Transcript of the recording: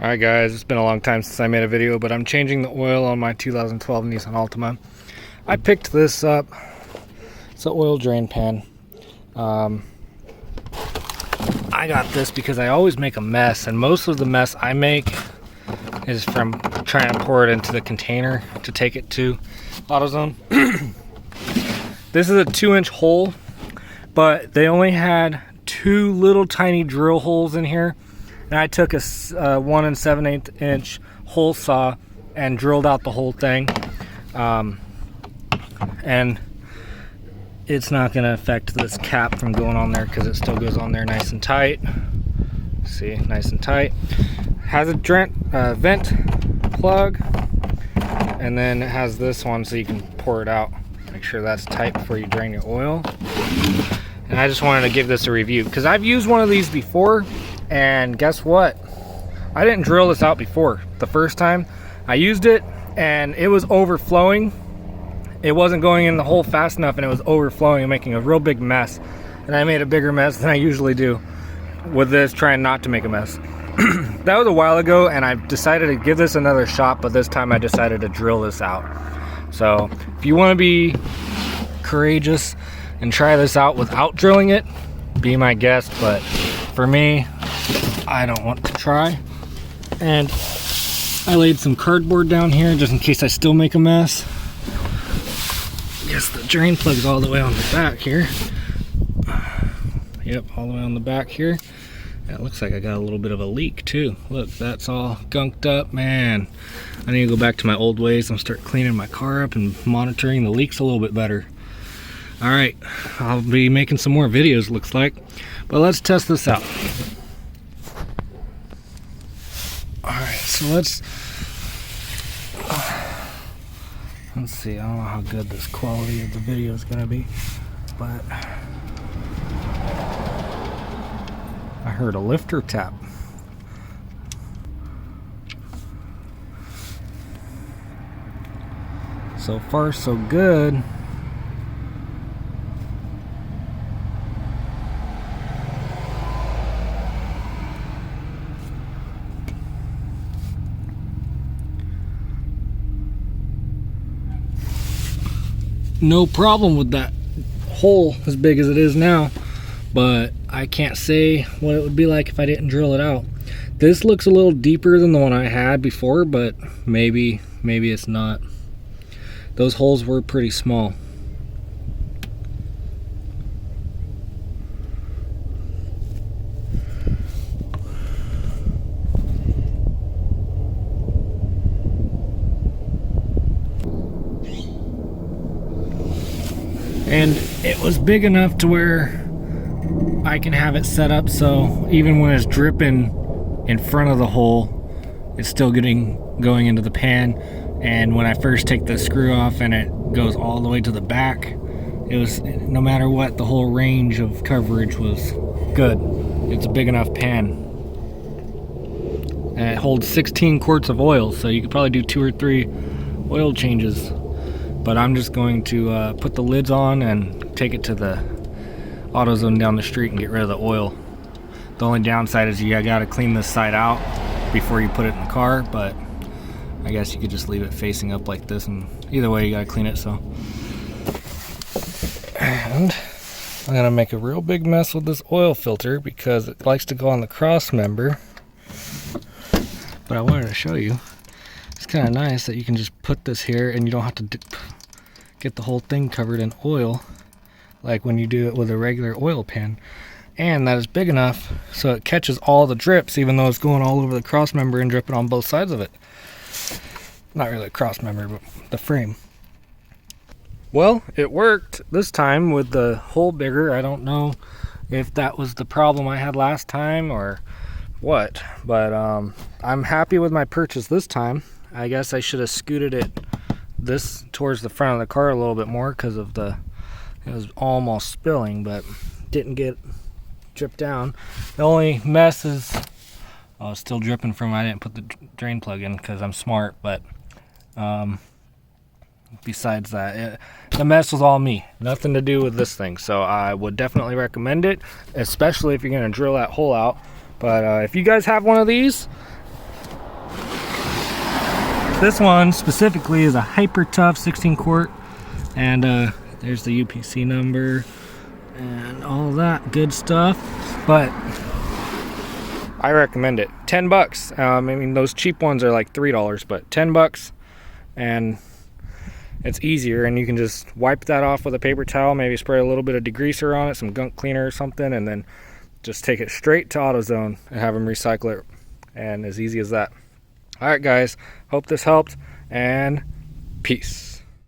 Alright guys, it's been a long time since I made a video, but I'm changing the oil on my 2012 Nissan Altima. I picked this up. It's an oil drain pan. I got this because I always make a mess, and most of the mess I make is from trying to pour it into the container to take it to AutoZone. This is a 2-inch hole, but they only had 2 little tiny drill holes in here. And I took a 1 7/8 inch hole saw and drilled out the whole thing. And it's not going to affect this cap from going on there because it still goes on there nice and tight. See, nice and tight. Has a vent plug, and then it has this one so you can pour it out. Make sure that's tight before you drain your oil. And I just wanted to give this a review because I've used one of these before. And guess what? I didn't drill this out before. The first time I used it and it was overflowing. It wasn't going in the hole fast enough and it was overflowing and making a real big mess. And I made a bigger mess than I usually do with this, trying not to make a mess. That was a while ago and I decided to give this another shot, but this time I decided to drill this out. So if you want to be courageous and try this out without drilling it, be my guest. But for me, I don't want to try. And I laid some cardboard down here just in case I still make a mess. Yes, the drain plug's all the way on the back here. Yep, all the way on the back here. And it looks like I got a little bit of a leak too. Look, that's all gunked up, man. I need to go back to my old ways and start cleaning my car up and monitoring the leaks a little bit better. All right, I'll be making some more videos, looks like. But let's test this out. Alright, so let's see. I don't know how good this quality of the video is going to be, but I heard a lifter tap. So far, so good. No problem with that hole as big as it is now, but I can't say what it would be like if I didn't drill it out. This looks a little deeper than the one I had before, but maybe it's not. Those holes were pretty small. And it was big enough to where I can have it set up so even when it's dripping in front of the hole, it's still going into the pan. And when I first take the screw off and it goes all the way to the back, it was, no matter what, the whole range of coverage was good. It's a big enough pan. And it holds 16 quarts of oil, so you could probably do 2 or 3 oil changes. But I'm just going to put the lids on and take it to the AutoZone down the street and get rid of the oil. The only downside is you gotta clean this side out before you put it in the car, but I guess you could just leave it facing up like this, and either way you gotta clean it. So, and I'm gonna make a real big mess with this oil filter because it likes to go on the cross member. But I wanted to show you. It's kind of nice that you can just put this here and you don't have to get the whole thing covered in oil like when you do it with a regular oil pan. And that is big enough so it catches all the drips, even though it's going all over the cross member and dripping on both sides of it. Not really a cross member, but the frame. Well, it worked this time with the hole bigger. I don't know if that was the problem I had last time or what, but I'm happy with my purchase this time. I guess I should have scooted it this towards the front of the car a little bit more because of it was almost spilling, but didn't get dripped down. The only mess is, it's still dripping from, I didn't put the drain plug in because I'm smart, but besides that, the mess was all me. Nothing to do with this thing. So I would definitely recommend it, especially if you're going to drill that hole out. But if you guys have one of these, This one specifically is a Hyper Tough 16 quart, and there's the UPC number and all that good stuff. But I recommend it. 10 bucks. I mean, those cheap ones are like $3, but 10 bucks, and it's easier, and you can just wipe that off with a paper towel, maybe spray a little bit of degreaser on it, some gunk cleaner or something, and then just take it straight to AutoZone and have them recycle it. And as easy as that. All right, guys, hope this helped, and peace.